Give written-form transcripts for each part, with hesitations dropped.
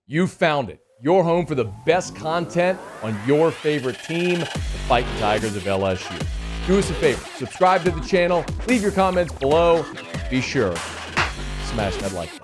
You found it. Your home for the best content on your favorite team, the Fighting Tigers of LSU. Do us a favor. Subscribe to the channel. Leave your comments below. Be sure to smash that like button.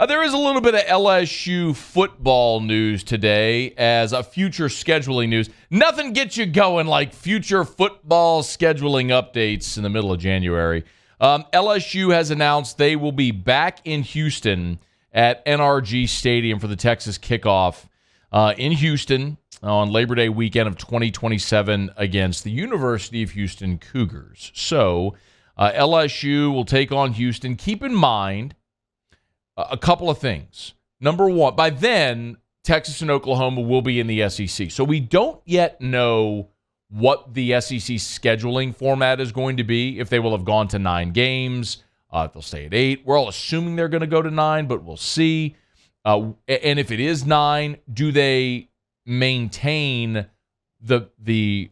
There is a little bit of LSU football news today as a future scheduling news. Nothing gets you going like future football scheduling updates in the middle of January. LSU has announced they will be back in Houston at NRG Stadium for the Texas kickoff in Houston on Labor Day weekend of 2027 against the University of Houston Cougars. So LSU will take on Houston. Keep in mind a couple of things. Number one, by then, Texas and Oklahoma will be in the SEC. So we don't yet know what the SEC scheduling format is going to be, if they will have gone to 9 games, if they'll stay at 8. We're all assuming they're going to go to 9, but we'll see. And if it is 9, do they maintain the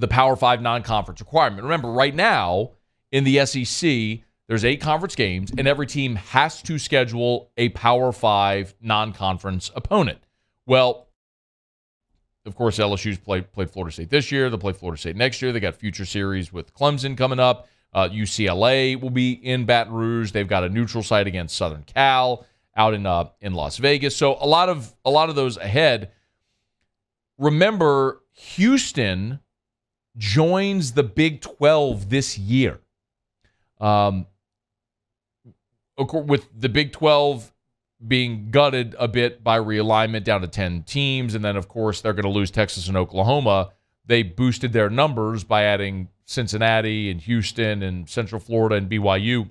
Power 5 non-conference requirement? Remember, right now in the SEC, there's 8 conference games, and every team has to schedule a Power 5 non-conference opponent. Well, of course, LSU's played Florida State this year. They'll play Florida State next year. They got future series with Clemson coming up. UCLA will be in Baton Rouge. They've got a neutral site against Southern Cal out in Las Vegas. So a lot of those ahead. Remember, Houston joins the Big 12 this year. With the Big 12 being gutted a bit by realignment down to 10 teams, and then, of course, they're going to lose Texas and Oklahoma. They boosted their numbers by adding Cincinnati and Houston and Central Florida and BYU.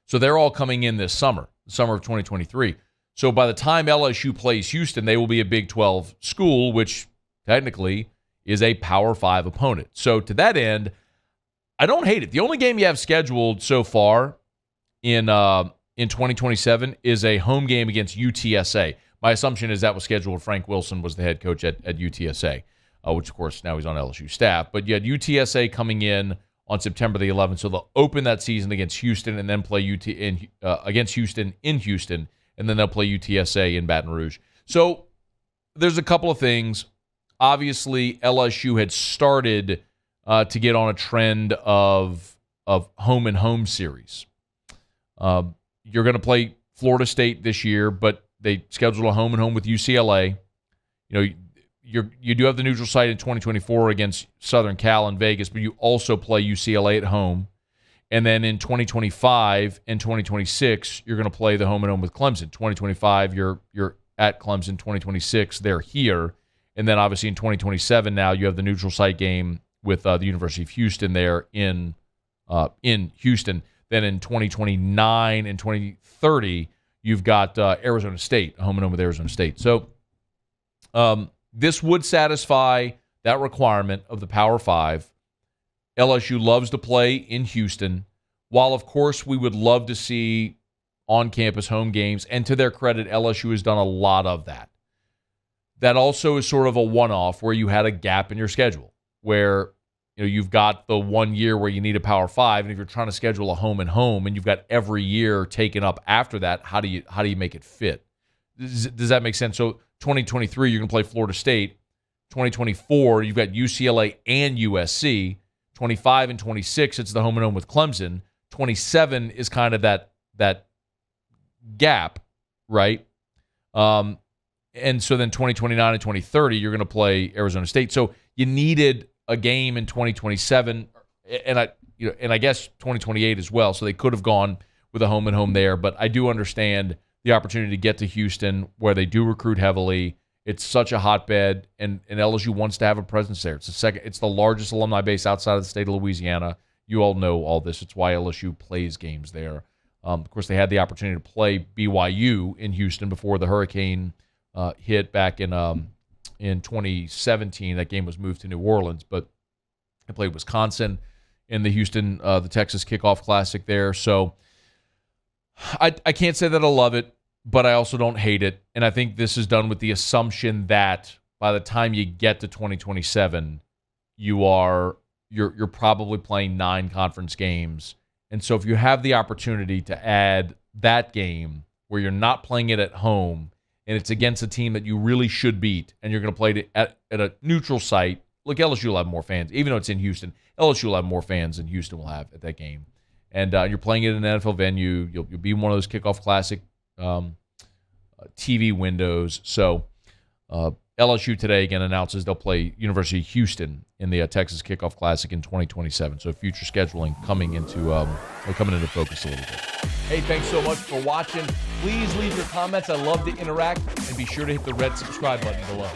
So they're all coming in this summer, the summer of 2023. So by the time LSU plays Houston, they will be a Big 12 school, which technically is a Power 5 opponent. So to that end, I don't hate it. The only game you have scheduled so far in 2027 is a home game against UTSA. My assumption is that was scheduled. Frank Wilson was the head coach at UTSA, which, of course, now he's on LSU staff. But you had UTSA coming in on September the 11th, so they'll open that season against Houston and then play against Houston in Houston, and then they'll play UTSA in Baton Rouge. So there's a couple of things. Obviously, LSU had started to get on a trend of home and home series. You're going to play Florida State this year, but they scheduled a home and home with UCLA. You know, you do have the neutral site in 2024 against Southern Cal and Vegas, but you also play UCLA at home. And then in 2025 and 2026, you're going to play the home and home with Clemson. 2025, you're at Clemson. 2026, they're here. And then obviously in 2027 now, you have the neutral site game with the University of Houston there in Houston. Then in 2029 and 2030, you've got Arizona State, a home and home with Arizona State. So this would satisfy that requirement of the Power 5. LSU loves to play in Houston, while, of course, we would love to see on-campus home games. And to their credit, LSU has done a lot of that. That also is sort of a one-off where you had a gap in your schedule, where you've got the 1 year where you need a Power 5, and if you're trying to schedule a home and home, and you've got every year taken up after that, how do you make it fit? Does that make sense? So 2023, you're going to play Florida State. 2024, you've got UCLA and USC. 25 and 26, it's the home and home with Clemson. 27 is kind of that gap, right? And so then 2029 and 2030, you're going to play Arizona State. So you needed a game in 2027, and I guess 2028 as well. So they could have gone with a home and home there. But I do understand the opportunity to get to Houston, where they do recruit heavily. It's such a hotbed, and LSU wants to have a presence there. It's the largest alumni base outside of the state of Louisiana. You all know all this. It's why LSU plays games there. Of course, they had the opportunity to play BYU in Houston before the hurricane hit back in 2017. That game was moved to New Orleans, but they played Wisconsin in the Texas Kickoff Classic there. So I can't say that I love it, but I also don't hate it. And I think this is done with the assumption that by the time you get to 2027, you are you're probably playing 9 conference games. And so if you have the opportunity to add that game where you're not playing it at home and it's against a team that you really should beat, and you're going to play it at a neutral site, look, LSU will have more fans. Even though it's in Houston, LSU will have more fans than Houston will have at that game. And you're playing it in an NFL venue. You'll be in one of those Kickoff Classic TV windows. So LSU today, again, announces they'll play University of Houston in the Texas Kickoff Classic in 2027. So future scheduling coming into focus a little bit. Hey, thanks so much for watching. Please leave your comments. I love to interact. And be sure to hit the red subscribe button below.